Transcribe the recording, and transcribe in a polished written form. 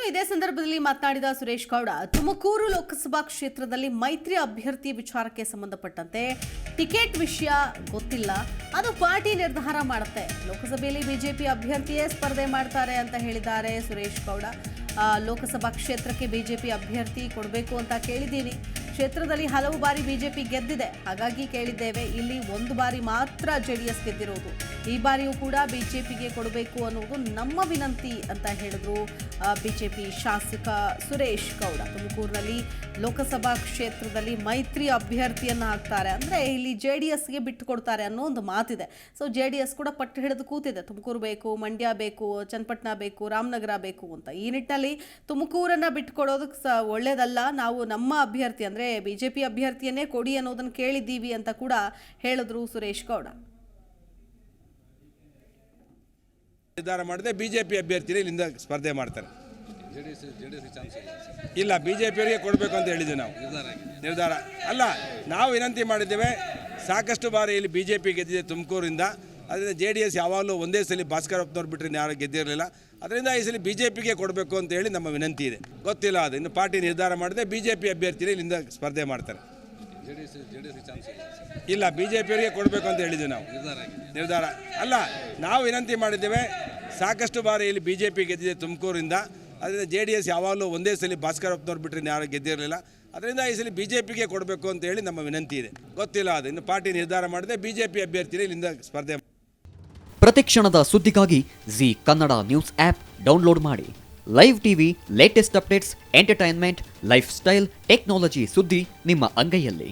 ಇದೇ ಸಂದರ್ಭದಲ್ಲಿ ಮಾತನಾಡಿದ ಸುರೇಶ್ ಗೌಡ, ತುಮಕೂರು ಲೋಕಸಭಾ ಕ್ಷೇತ್ರದಲ್ಲಿ ಮೈತ್ರಿ ಅಭ್ಯರ್ಥಿ ವಿಚಾರಕ್ಕೆ ಸಂಬಂಧಪಟ್ಟಂತೆ ಟಿಕೆಟ್ ವಿಷಯ ಗೊತ್ತಿಲ್ಲ, ಅದು ಪಾರ್ಟಿ ನಿರ್ಧಾರ ಮಾಡುತ್ತೆ. ಲೋಕಸಭೆಯಲ್ಲಿ ಬಿಜೆಪಿ ಅಭ್ಯರ್ಥಿಯೇ ಸ್ಪರ್ಧೆ ಮಾಡ್ತಾರೆ ಅಂತ ಹೇಳಿದ್ದಾರೆ ಸುರೇಶ್ ಗೌಡ. ಲೋಕಸಭಾ ಕ್ಷೇತ್ರಕ್ಕೆ ಬಿಜೆಪಿ ಅಭ್ಯರ್ಥಿ ಕೊಡಬೇಕು ಅಂತ ಕೇಳಿದ್ದೀನಿ. ಕ್ಷೇತ್ರದಲ್ಲಿ ಹಲವು ಬಾರಿ ಬಿಜೆಪಿ ಗೆದ್ದಿದೆ, ಹಾಗಾಗಿ ಕೇಳಿದ್ದೇವೆ. ಇಲ್ಲಿ ಒಂದು ಬಾರಿ ಮಾತ್ರ ಜೆಡಿಎಸ್ ಗೆದ್ದಿರೋದು. ಈ ಬಾರಿಯೂ ಕೂಡ ಬಿಜೆಪಿಗೆ ಕೊಡಬೇಕು ಅನ್ನೋದು ನಮ್ಮ ವಿನಂತಿ ಅಂತ ಹೇಳಿದ್ರು ಬಿಜೆಪಿ ಶಾಸಕ ಸುರೇಶ್ ಗೌಡ. ತುಮಕೂರಿನಲ್ಲಿ ಲೋಕಸಭಾ ಕ್ಷೇತ್ರದಲ್ಲಿ ಮೈತ್ರಿ ಅಭ್ಯರ್ಥಿಯನ್ನು ಹಾಕ್ತಾರೆ ಅಂದರೆ ಇಲ್ಲಿ ಜೆಡಿಎಸ್ಗೆ ಬಿಟ್ಟು ಕೊಡ್ತಾರೆ ಅನ್ನೋ ಒಂದು ಮಾತಿದೆ. ಸೊ ಜೆಡಿಎಸ್ ಕೂಡ ಪಟ್ಟು ಹಿಡಿದು ಕೂತಿದೆ. ತುಮಕೂರು ಬೇಕು, ಮಂಡ್ಯ ಬೇಕು, ಚನ್ನಪಟ್ಟಣ ಬೇಕು, ರಾಮನಗರ ಬೇಕು ಅಂತ. ಈ ನಿಟ್ಟಿನಲ್ಲಿ ತುಮಕೂರನ್ನು ಬಿಟ್ಟುಕೊಡೋದಕ್ಕೆ ಒಳ್ಳೇದಲ್ಲ. ನಾವು ನಮ್ಮ ಅಭ್ಯರ್ಥಿ ಅಂದರೆ ಬಿಜೆಪಿ ಅಭ್ಯರ್ಥಿಯನ್ನೇ ಕೊಡಿ ಅನ್ನೋದನ್ನು ಕೇಳಿದ್ದೀವಿ ಅಂತ ಕೂಡ ಹೇಳಿದ್ರು ಸುರೇಶ್ ಗೌಡ. ನಿರ್ಧಾರ ಮಾಡಿದೆ ಬಿಜೆಪಿ ಅಭ್ಯರ್ಥಿನೇ ಇಲ್ಲಿಂದ ಸ್ಪರ್ಧೆ ಮಾಡ್ತಾರೆ. ಇಲ್ಲ, ಬಿಜೆಪಿಯವರಿಗೆ ಕೊಡಬೇಕು ಅಂತ ಹೇಳಿದ್ವಿ ನಾವು. ನಿರ್ಧಾರ ಅಲ್ಲ, ನಾವು ವಿನಂತಿ ಮಾಡಿದ್ದೇವೆ. ಸಾಕಷ್ಟು ಬಾರಿ ಇಲ್ಲಿ ಬಿಜೆಪಿ ಗೆದ್ದಿದೆ ತುಮಕೂರಿಂದ. ಅದರಿಂದ JDS ಯಾವಾಗಲೂ ಒಂದೇ ಸಲ ಭಾಸ್ಕರಪ್ಪನವ್ರು ಬಿಟ್ಟರೆ ಯಾರು ಗೆದ್ದಿರಲಿಲ್ಲ. ಅದರಿಂದ ಈ ಸಲ ಬಿಜೆಪಿಗೆ ಕೊಡಬೇಕು ಅಂತ ಹೇಳಿ ನಮ್ಮ ವಿನಂತಿ ಇದೆ. ಗೊತ್ತಿಲ್ಲ, ಅದು ಇನ್ನು ಪಾರ್ಟಿ ನಿರ್ಧಾರ ಮಾಡಿದೆ ಬಿಜೆಪಿ ಅಭ್ಯರ್ಥಿನೇ ಇಲ್ಲಿಂದ ಸ್ಪರ್ಧೆ ಮಾಡ್ತಾರೆ. ಇಲ್ಲ, ಬಿಜೆಪಿಯವರಿಗೆ ಕೊಡಬೇಕು ಅಂತ ಹೇಳಿದ್ವಿ ನಾವು. ನಿರ್ಧಾರ ಅಲ್ಲ, ನಾವು ವಿನಂತಿ ಮಾಡಿದ್ದೇವೆ. ಸಾಕಷ್ಟು ಬಾರಿ ಇಲ್ಲಿ ಬಿಜೆಪಿ ಗೆದ್ದಿದೆ ತುಮಕೂರಿಂದ. ಅದರಿಂದ JDS ಯಾವಾಗಲೂ ಒಂದೇ ಸಲ ಭಾಸ್ಕರಪ್ಪನವ್ರು ಬಿಟ್ಟರೆ ಯಾರು ಗೆದ್ದಿರಲಿಲ್ಲ. ಅದರಿಂದ ಈ ಸಲ ಬಿಜೆಪಿಗೆ ಕೊಡಬೇಕು ಅಂತ ಹೇಳಿ ನಮ್ಮ ವಿನಂತಿ ಇದೆ. ಗೊತ್ತಿಲ್ಲ, ಅದು ಇನ್ನು ಪಾರ್ಟಿ ನಿರ್ಧಾರ ಮಾಡಿದೆ ಬಿಜೆಪಿ ಅಭ್ಯರ್ಥಿನೇ ಇಲ್ಲಿಂದ ಸ್ಪರ್ಧೆ. ಪ್ರತಿಕ್ಷಣದ ಸುದ್ದಿಗಾಗಿ Zee Kannada news app download ಮಾಡಿ. Live TV, latest updates, entertainment, life style, technology ಸುದ್ದಿ ನಿಮ್ಮ ಅಂಗೈಯಲ್ಲಿ.